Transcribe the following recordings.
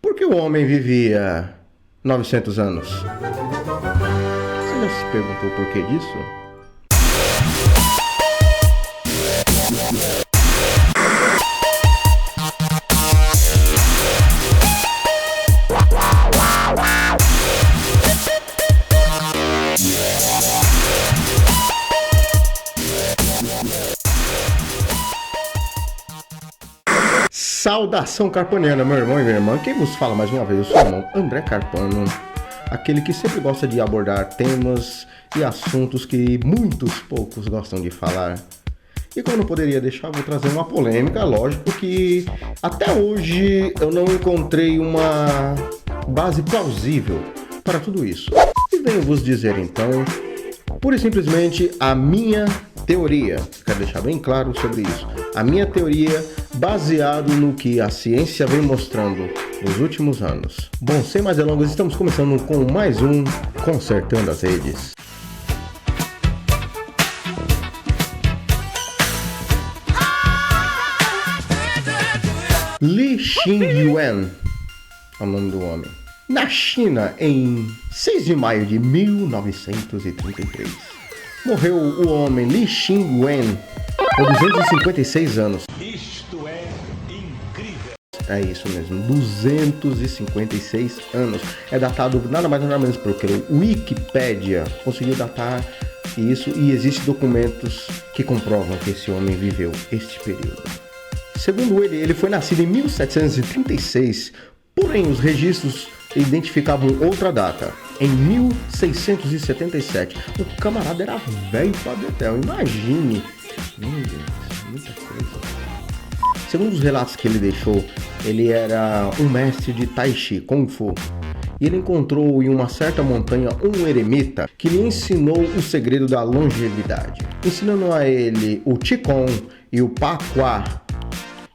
Por que o homem vivia 900 anos? Você já se perguntou o porquê disso? Saudação carpaniana, meu irmão e minha irmã. Quem vos fala mais uma vez, eu sou o irmão André Carpano, aquele que sempre gosta de abordar temas e assuntos que muitos poucos gostam de falar. E como não poderia deixar, vou trazer uma polêmica. Lógico que até hoje eu não encontrei uma base plausível para tudo isso. E venho vos dizer então, pura e simplesmente, a minha teoria. Quero deixar bem claro sobre isso. A minha teoria baseado no que a ciência vem mostrando nos últimos anos. Bom, sem mais delongas, estamos começando com mais um Consertando as Redes. Li Xingyuan é o nome do homem. Na China, em 6 de maio de 1933, morreu o homem Li Xingyuan, com 256 anos. Isto é incrível. É isso mesmo, 256 anos. É datado nada mais nada menos porque o Wikipedia conseguiu datar isso e existem documentos que comprovam que esse homem viveu este período. Segundo ele foi nascido em 1736, porém os registros identificavam outra data, em 1677. O camarada era velho pra Betel, imagine. Meu Deus, muita coisa. Segundo os relatos que ele deixou, ele era um mestre de Tai Chi, Kung Fu. E ele encontrou em uma certa montanha um eremita que lhe ensinou o segredo da longevidade, ensinando a ele o Qigong e o Pakwa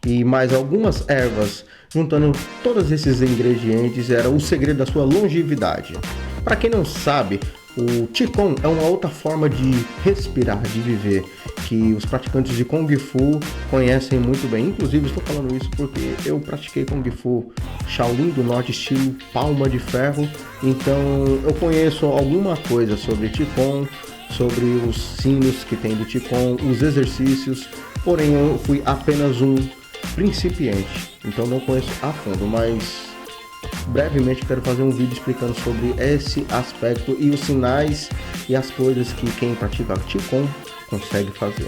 e mais algumas ervas. Juntando todos esses ingredientes era o segredo da sua longevidade. Para quem não sabe, o Qigong é uma outra forma de respirar, de viver, que os praticantes de Kung Fu conhecem muito bem. Inclusive, estou falando isso porque eu pratiquei Kung Fu Shaolin do Norte, estilo palma de ferro. Então, eu conheço alguma coisa sobre Qigong, sobre os sinos que tem do Qigong, os exercícios. Porém, eu fui apenas um principiante, então não conheço a fundo, mas brevemente quero fazer um vídeo explicando sobre esse aspecto e os sinais e as coisas que quem pratica Qigong consegue fazer.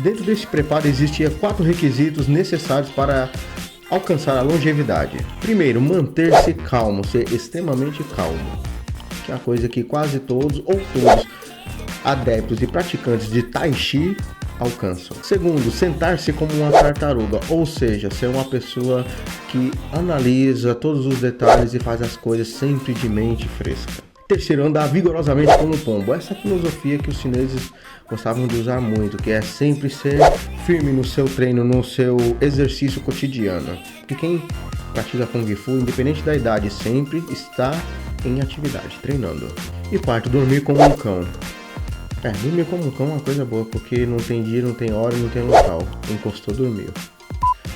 Dentro desse preparo existia 4 requisitos necessários para alcançar a longevidade. Primeiro, manter-se calmo, ser extremamente calmo, que é a coisa que quase todos ou todos adeptos e praticantes de Tai Chi alcançam. Segundo, sentar-se como uma tartaruga, ou seja, ser uma pessoa que analisa todos os detalhes e faz as coisas sempre de mente fresca. Terceiro, andar vigorosamente como um pombo. Essa filosofia que os chineses gostavam de usar muito, que é sempre ser firme no seu treino, no seu exercício cotidiano. Porque quem pratica Kung Fu, independente da idade, sempre está em atividade, treinando. E quarto, dormir como um cão. Dormir como um cão é uma coisa boa, porque não tem dia, não tem hora, não tem local. Encostou, dormiu.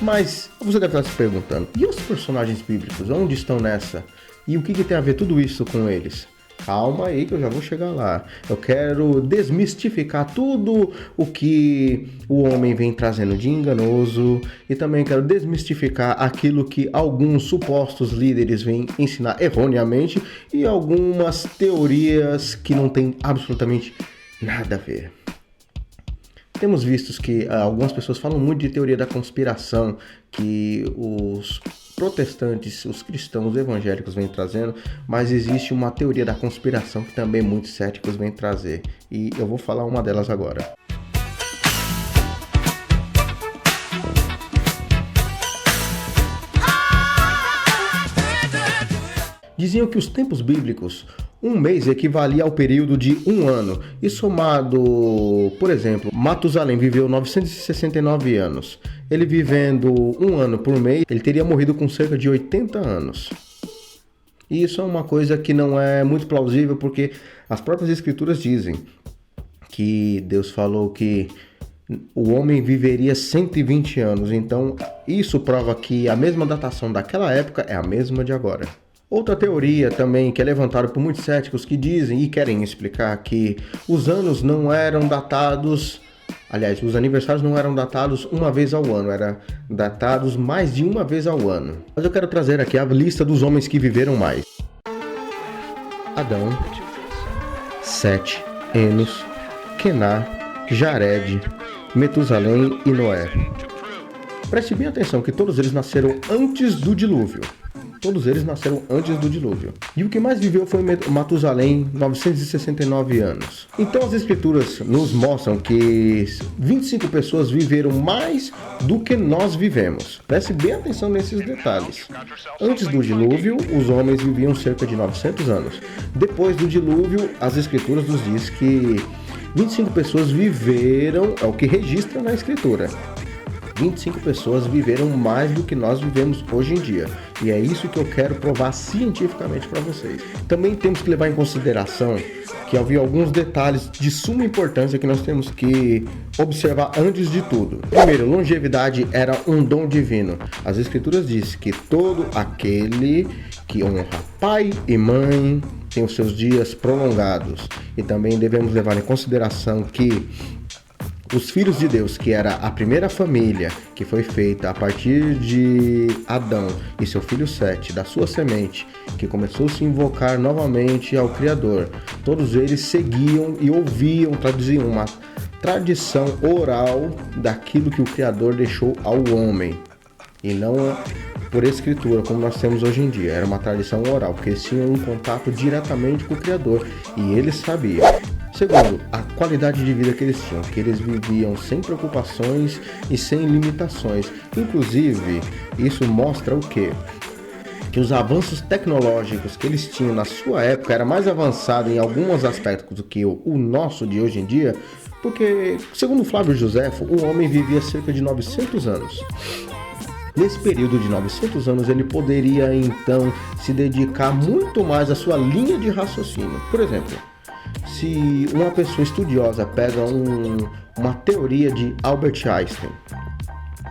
Mas você deve estar se perguntando, e os personagens bíblicos, onde estão nessa? E o que tem a ver tudo isso com eles? Calma aí que eu já vou chegar lá. Eu quero desmistificar tudo o que o homem vem trazendo de enganoso e também quero desmistificar aquilo que alguns supostos líderes vêm ensinar erroneamente e algumas teorias que não têm absolutamente nada a ver. Temos visto que algumas pessoas falam muito de teoria da conspiração, que os protestantes, os cristãos evangélicos vêm trazendo, mas existe uma teoria da conspiração que também muitos céticos vêm trazer, e eu vou falar uma delas agora. Diziam que os tempos bíblicos, um mês equivalia ao período de um ano. E somado, por exemplo, Matusalém viveu 969 anos. Ele vivendo um ano por mês, ele teria morrido com cerca de 80 anos. E isso é uma coisa que não é muito plausível, porque as próprias escrituras dizem que Deus falou que o homem viveria 120 anos. Então, isso prova que a mesma datação daquela época é a mesma de agora. Outra teoria também que é levantada por muitos céticos que dizem e querem explicar que os anos não eram datados, aliás, os aniversários não eram datados uma vez ao ano, eram datados mais de uma vez ao ano. Mas eu quero trazer aqui a lista dos homens que viveram mais. Adão, Sete, Enos, Kená, Jared, Metusalém e Noé. Preste bem atenção que todos eles nasceram antes do dilúvio. Todos eles nasceram antes do dilúvio. E o que mais viveu foi Matusalém, 969 anos. Então as escrituras nos mostram que 25 pessoas viveram mais do que nós vivemos. Preste bem atenção nesses detalhes. Antes do dilúvio, os homens viviam cerca de 900 anos. Depois do dilúvio, as escrituras nos diz que 25 pessoas viveram, é o que registra na escritura. 25 pessoas viveram mais do que nós vivemos hoje em dia. E é isso que eu quero provar cientificamente para vocês. Também temos que levar em consideração que havia alguns detalhes de suma importância que nós temos que observar antes de tudo. Primeiro, longevidade era um dom divino. As escrituras dizem que todo aquele que honra pai e mãe tem os seus dias prolongados. E também devemos levar em consideração que os filhos de Deus, que era a primeira família que foi feita a partir de Adão e seu filho Sete, da sua semente, que começou a se invocar novamente ao Criador, todos eles seguiam e ouviam, traduziam uma tradição oral daquilo que o Criador deixou ao homem, e não por escritura, como nós temos hoje em dia. Era uma tradição oral, porque eles tinham um contato diretamente com o Criador, e eles sabiam. Segundo, a qualidade de vida que eles tinham, que eles viviam sem preocupações e sem limitações. Inclusive, isso mostra o quê? Que os avanços tecnológicos que eles tinham na sua época era mais avançado em alguns aspectos do que o nosso de hoje em dia, porque, segundo Flávio Joséfo, o homem vivia cerca de 900 anos. Nesse período de 900 anos, ele poderia, então, se dedicar muito mais à sua linha de raciocínio. Por exemplo, se uma pessoa estudiosa pega uma teoria de Albert Einstein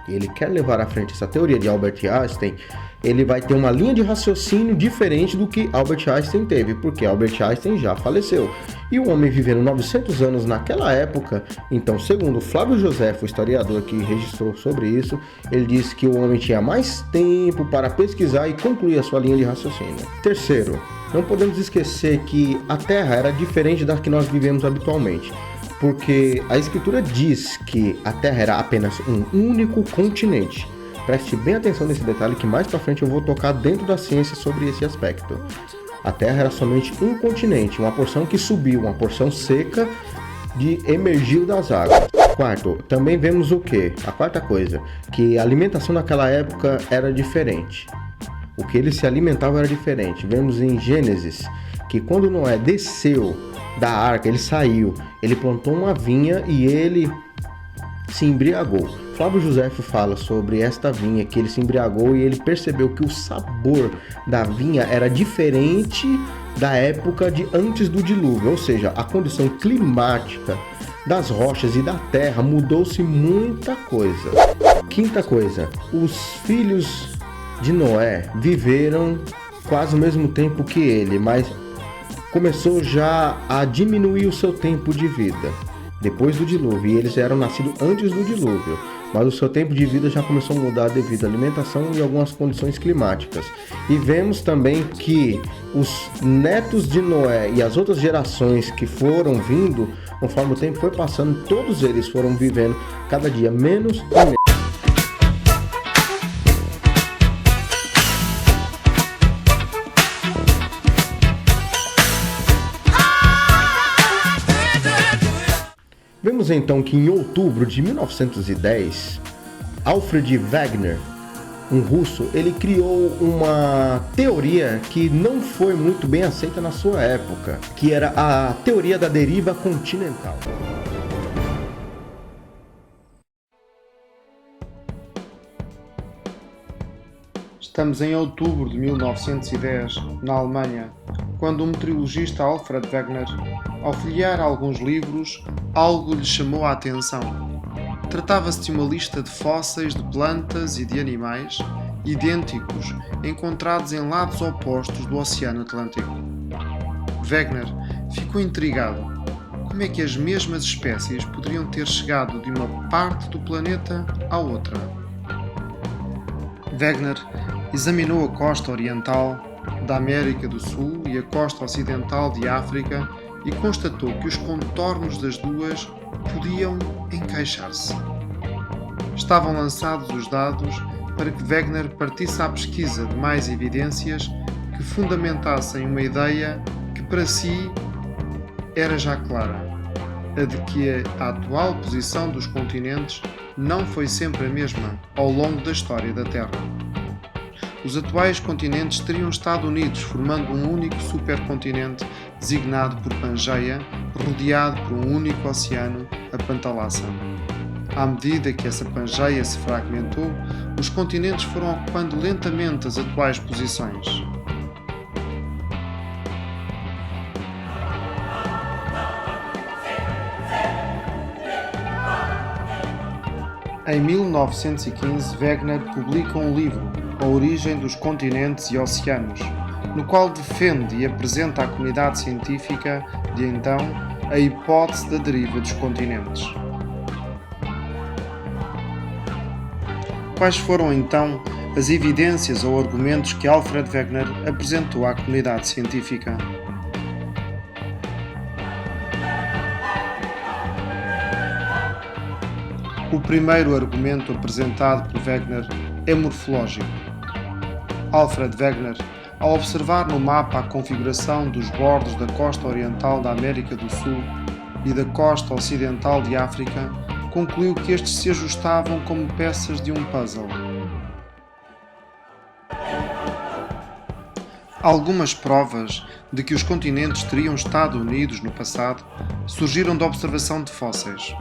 e ele quer levar à frente essa teoria de Albert Einstein, ele vai ter uma linha de raciocínio diferente do que Albert Einstein teve, porque Albert Einstein já faleceu. E o homem vivendo 900 anos naquela época, então, segundo Flávio Joséfo, o historiador que registrou sobre isso, ele disse que o homem tinha mais tempo para pesquisar e concluir a sua linha de raciocínio. Terceiro, não podemos esquecer que a Terra era diferente da que nós vivemos habitualmente, porque a Escritura diz que a Terra era apenas um único continente. Preste bem atenção nesse detalhe que mais para frente eu vou tocar dentro da ciência sobre esse aspecto. A Terra era somente um continente, uma porção que subiu, uma porção seca de emergiu das águas. Quarto, também vemos o quê? A quarta coisa, que a alimentação naquela época era diferente. O que eles se alimentavam era diferente. Vemos em Gênesis que quando Noé desceu da arca, ele saiu, ele plantou uma vinha e ele se embriagou. Flávio Joséfo fala sobre esta vinha, que ele se embriagou e ele percebeu que o sabor da vinha era diferente da época de antes do dilúvio, ou seja, a condição climática das rochas e da terra mudou-se muita coisa. Quinta coisa, os filhos de Noé viveram quase o mesmo tempo que ele, mas começou já a diminuir o seu tempo de vida depois do dilúvio, e eles eram nascidos antes do dilúvio, mas o seu tempo de vida já começou a mudar devido à alimentação e algumas condições climáticas. E vemos também que os netos de Noé e as outras gerações que foram vindo, conforme o tempo foi passando, todos eles foram vivendo cada dia menos e menos. Vemos então que em outubro de 1910, Alfred Wegener, um russo, ele criou uma teoria que não foi muito bem aceita na sua época, que era a teoria da deriva continental. Estamos em outubro de 1910, na Alemanha, quando o meteorologista Alfred Wegener, ao folhear alguns livros, algo lhe chamou a atenção. Tratava-se de uma lista de fósseis de plantas e de animais idênticos encontrados em lados opostos do Oceano Atlântico. Wegener ficou intrigado. Como é que as mesmas espécies poderiam ter chegado de uma parte do planeta à outra? Wegener examinou a costa oriental da América do Sul e a costa ocidental de África e constatou que os contornos das duas podiam encaixar-se. Estavam lançados os dados para que Wegener partisse à pesquisa de mais evidências que fundamentassem uma ideia que para si era já clara, a de que a atual posição dos continentes não foi sempre a mesma ao longo da história da Terra. Os atuais continentes teriam estado unidos, formando um único supercontinente designado por Pangeia, rodeado por um único oceano, a Pantalassa. À medida que essa Pangeia se fragmentou, os continentes foram ocupando lentamente as atuais posições. Em 1915, Wegener publica um livro, A Origem dos Continentes e Oceanos, no qual defende e apresenta à comunidade científica de então a hipótese da deriva dos continentes. Quais foram então as evidências ou argumentos que Alfred Wegener apresentou à comunidade científica? O primeiro argumento apresentado por Wegener é morfológico. Alfred Wegener, ao observar no mapa a configuração dos bordos da costa oriental da América do Sul e da costa ocidental de África, concluiu que estes se ajustavam como peças de um puzzle. Algumas provas de que os continentes teriam estado unidos no passado surgiram da observação de fósseis.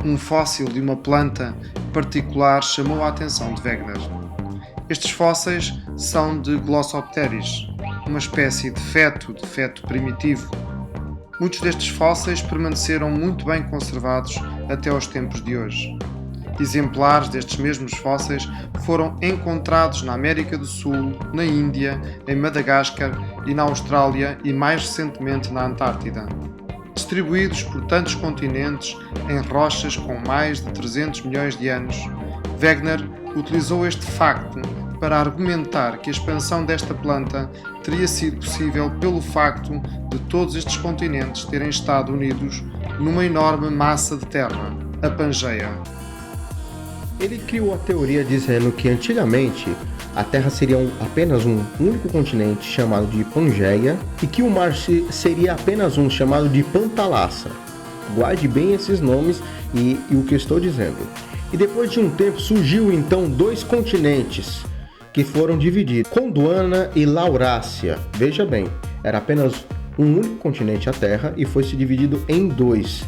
Um fóssil de uma planta particular chamou a atenção de Wegener. Estes fósseis são de Glossopteris, uma espécie de feto primitivo. Muitos destes fósseis permaneceram muito bem conservados até aos tempos de hoje. Exemplares destes mesmos fósseis foram encontrados na América do Sul, na Índia, em Madagascar e na Austrália e mais recentemente na Antártida. Distribuídos por tantos continentes em rochas com mais de 300 milhões de anos, Wegener utilizou este facto para argumentar que a expansão desta planta teria sido possível pelo facto de todos estes continentes terem estado unidos numa enorme massa de terra, a Pangeia. Ele criou a teoria dizendo que antigamente a Terra seria apenas um único continente chamado de Pangeia e que o mar seria apenas um chamado de Pantalassa. Guarde bem esses nomes e o que estou dizendo. E depois de um tempo surgiu então dois continentes que foram divididos, Gondwana e Laurásia. Veja bem, era apenas um único continente, a Terra, e foi se dividido em dois.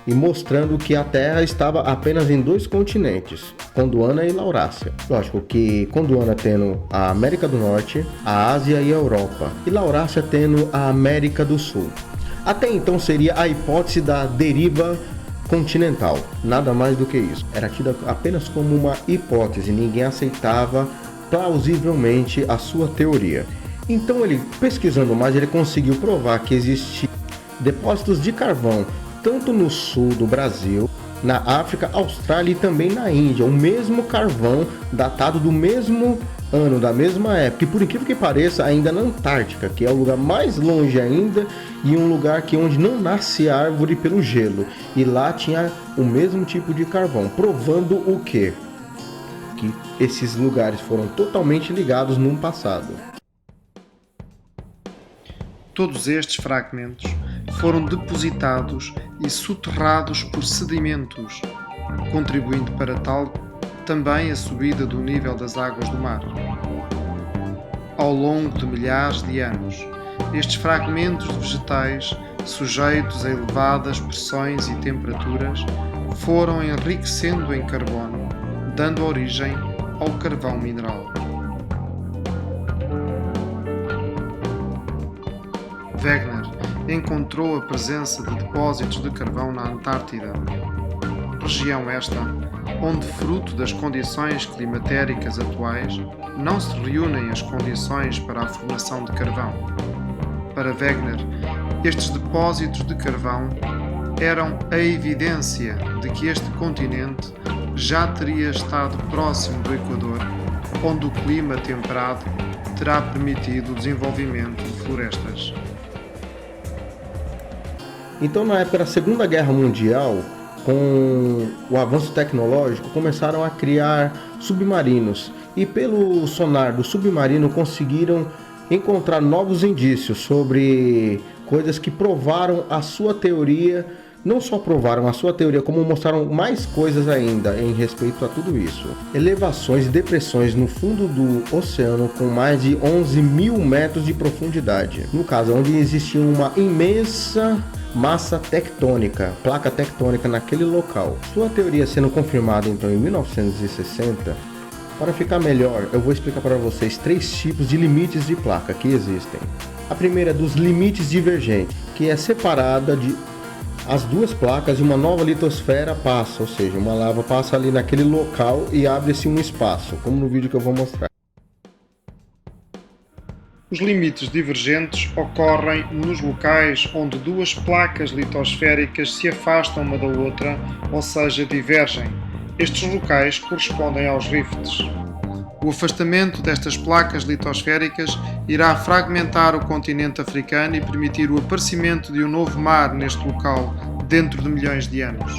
E mostrando que a Terra estava apenas em dois continentes, Gondwana e Laurásia. Lógico que Gondwana tendo a América do Norte, a Ásia e a Europa, e Laurásia tendo a América do Sul. Até então seria a hipótese da deriva continental, nada mais do que isso. Era tida apenas como uma hipótese, ninguém aceitava plausivelmente a sua teoria. Então ele, pesquisando mais, ele conseguiu provar que existiam depósitos de carvão tanto no sul do Brasil, na África, Austrália e também na Índia, o mesmo carvão datado do mesmo ano, da mesma época, e por incrível que pareça, ainda na Antártica, que é o lugar mais longe ainda e um lugar onde não nasce árvore pelo gelo, e lá tinha o mesmo tipo de carvão, provando o quê? Que esses lugares foram totalmente ligados num passado. Todos estes fragmentos foram depositados e soterrados por sedimentos, contribuindo para tal também a subida do nível das águas do mar. Ao longo de milhares de anos, estes fragmentos de vegetais, sujeitos a elevadas pressões e temperaturas, foram enriquecendo em carbono, dando origem ao carvão mineral. Wegener encontrou a presença de depósitos de carvão na Antártida, região esta onde, fruto das condições climatéricas atuais, não se reúnem as condições para a formação de carvão. Para Wegener, estes depósitos de carvão eram a evidência de que este continente já teria estado próximo do Equador, onde o clima temperado terá permitido o desenvolvimento de florestas. Então, na época da Segunda Guerra Mundial, com o avanço tecnológico, começaram a criar submarinos e pelo sonar do submarino conseguiram encontrar novos indícios sobre coisas que provaram a sua teoria. Não só provaram a sua teoria, como mostraram mais coisas ainda em respeito a tudo isso. Elevações e depressões no fundo do oceano com mais de 11 mil metros de profundidade. No caso, onde existia uma imensa massa tectônica, placa tectônica naquele local. Sua teoria sendo confirmada então em 1960. Para ficar melhor, eu vou explicar para vocês 3 tipos de limites de placa que existem. A primeira é dos limites divergentes, que é separada de as duas placas e uma nova litosfera passa, ou seja, uma lava passa ali naquele local e abre-se um espaço, como no vídeo que eu vou mostrar. Os limites divergentes ocorrem nos locais onde duas placas litosféricas se afastam uma da outra, ou seja, divergem. Estes locais correspondem aos rifts. O afastamento destas placas litosféricas irá fragmentar o continente africano e permitir o aparecimento de um novo mar neste local dentro de milhões de anos.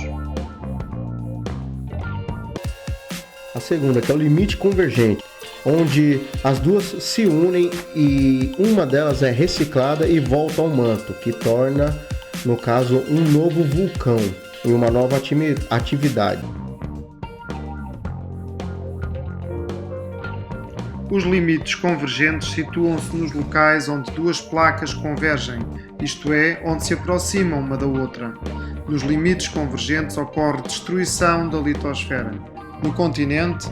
A segunda, que é o limite convergente, onde as duas se unem e uma delas é reciclada e volta ao manto, que torna, no caso, um novo vulcão e uma nova atividade. Os limites convergentes situam-se nos locais onde duas placas convergem, isto é, onde se aproximam uma da outra. Nos limites convergentes ocorre destruição da litosfera. No continente,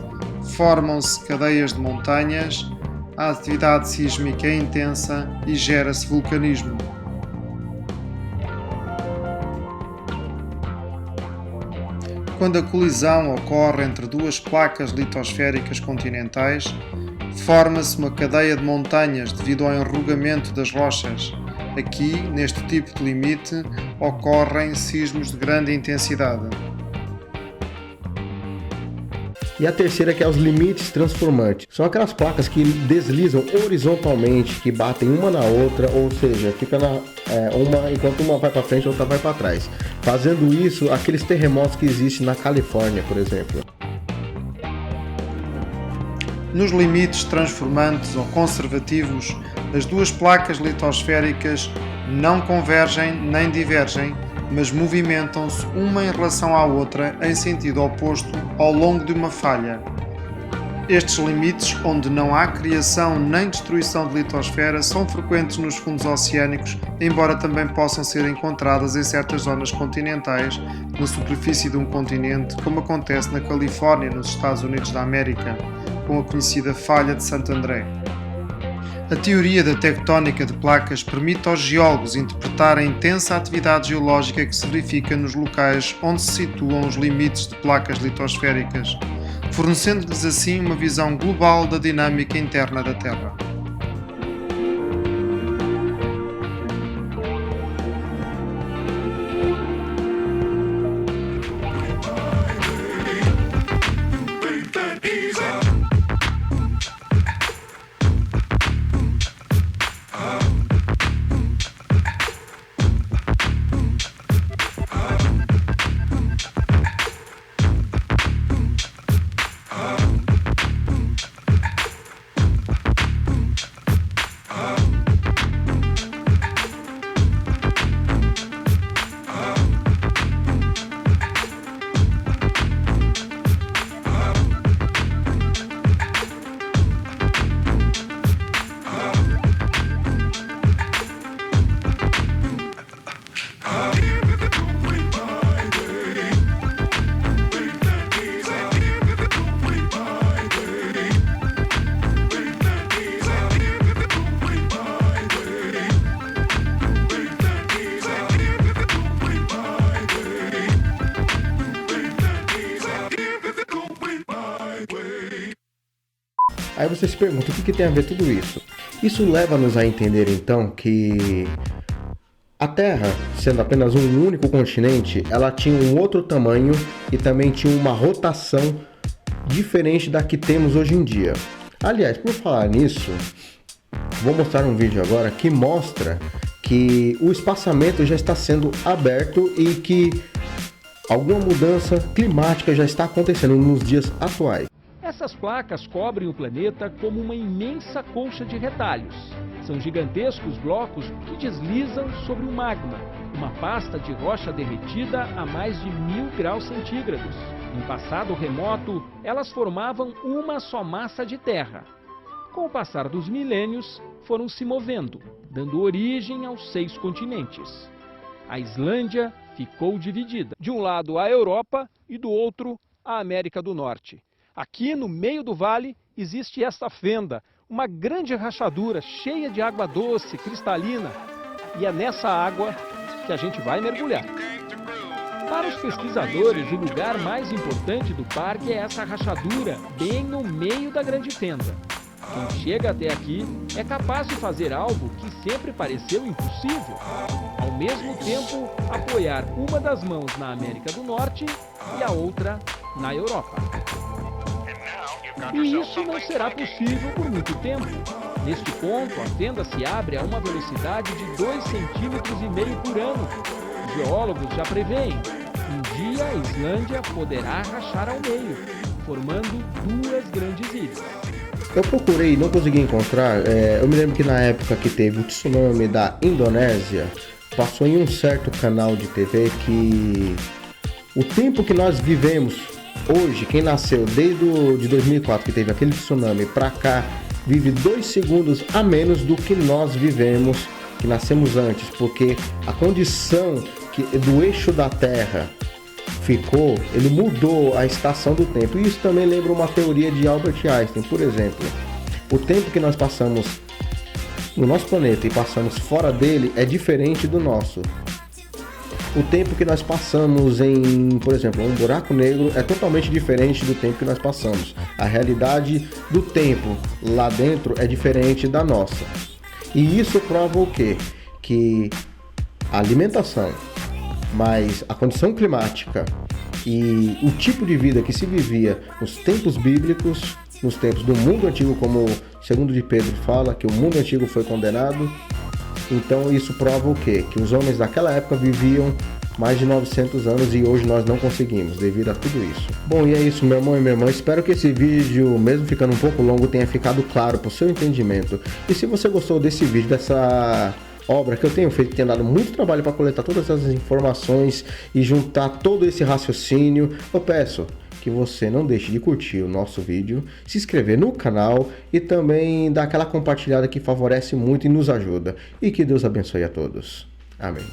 formam-se cadeias de montanhas, a atividade sísmica é intensa e gera-se vulcanismo. Quando a colisão ocorre entre duas placas litosféricas continentais, forma-se uma cadeia de montanhas devido ao enrugamento das rochas. Aqui, neste tipo de limite, ocorrem sismos de grande intensidade. E a terceira, que é os limites transformantes. São aquelas placas que deslizam horizontalmente, que batem uma na outra, ou seja, fica uma enquanto uma vai para frente, a outra vai para trás. Fazendo isso, aqueles terremotos que existem na Califórnia, por exemplo. Nos limites transformantes ou conservativos, as duas placas litosféricas não convergem nem divergem, mas movimentam-se uma em relação à outra em sentido oposto ao longo de uma falha. Estes limites, onde não há criação nem destruição de litosfera, são frequentes nos fundos oceânicos, embora também possam ser encontradas em certas zonas continentais, na superfície de um continente, como acontece na Califórnia, nos Estados Unidos da América, com a conhecida falha de Santo André. A teoria da tectónica de placas permite aos geólogos interpretar a intensa atividade geológica que se verifica nos locais onde se situam os limites de placas litosféricas, fornecendo-lhes assim uma visão global da dinâmica interna da Terra. Aí você se pergunta, o que tem a ver tudo isso? Isso leva-nos a entender então que a Terra, sendo apenas um único continente, ela tinha um outro tamanho e também tinha uma rotação diferente da que temos hoje em dia. Aliás, por falar nisso, vou mostrar um vídeo agora que mostra que o espaçamento já está sendo aberto e que alguma mudança climática já está acontecendo nos dias atuais. Essas placas cobrem o planeta como uma imensa colcha de retalhos. São gigantescos blocos que deslizam sobre o magma, uma pasta de rocha derretida a mais de 1000 graus centígrados. Em passado remoto, elas formavam uma só massa de terra. Com o passar dos milênios, foram se movendo, dando origem aos 6 continentes. A Islândia ficou dividida. De um lado a Europa e do outro a América do Norte. Aqui no meio do vale existe esta fenda, uma grande rachadura cheia de água doce, cristalina. E é nessa água que a gente vai mergulhar. Para os pesquisadores, o lugar mais importante do parque é essa rachadura, bem no meio da grande fenda. Quem chega até aqui é capaz de fazer algo que sempre pareceu impossível. Ao mesmo tempo, apoiar uma das mãos na América do Norte e a outra na Europa. E isso não será possível por muito tempo. Neste ponto, a fenda se abre a uma velocidade de 2,5 cm por ano. Geólogos já preveem. Um dia a Islândia poderá rachar ao meio, formando 2 grandes ilhas. Eu procurei e não consegui encontrar. Eu me lembro que na época que teve o tsunami da Indonésia, passou em um certo canal de TV que o tempo que nós vivemos hoje, quem nasceu desde de 2004, que teve aquele tsunami pra cá, vive 2 segundos a menos do que nós vivemos, que nascemos antes, porque a condição do eixo da Terra ficou, ele mudou a estação do tempo. E isso também lembra uma teoria de Albert Einstein. Por exemplo, o tempo que nós passamos no nosso planeta e passamos fora dele é diferente do nosso. O tempo que nós passamos em, por exemplo, um buraco negro é totalmente diferente do tempo que nós passamos. A realidade do tempo lá dentro é diferente da nossa. E isso prova o quê? Que a alimentação, mas a condição climática e o tipo de vida que se vivia nos tempos bíblicos, nos tempos do mundo antigo, como segundo de Pedro fala, que o mundo antigo foi condenado. Então isso prova o quê? Que os homens daquela época viviam mais de 900 anos e hoje nós não conseguimos, devido a tudo isso. Bom, e é isso, meu irmão e minha irmã. Espero que esse vídeo, mesmo ficando um pouco longo, tenha ficado claro para o seu entendimento. E se você gostou desse vídeo, dessa obra que eu tenho feito, tenho dado muito trabalho para coletar todas essas informações e juntar todo esse raciocínio, eu peço que você não deixe de curtir o nosso vídeo, se inscrever no canal e também dar aquela compartilhada que favorece muito e nos ajuda. E que Deus abençoe a todos. Amém.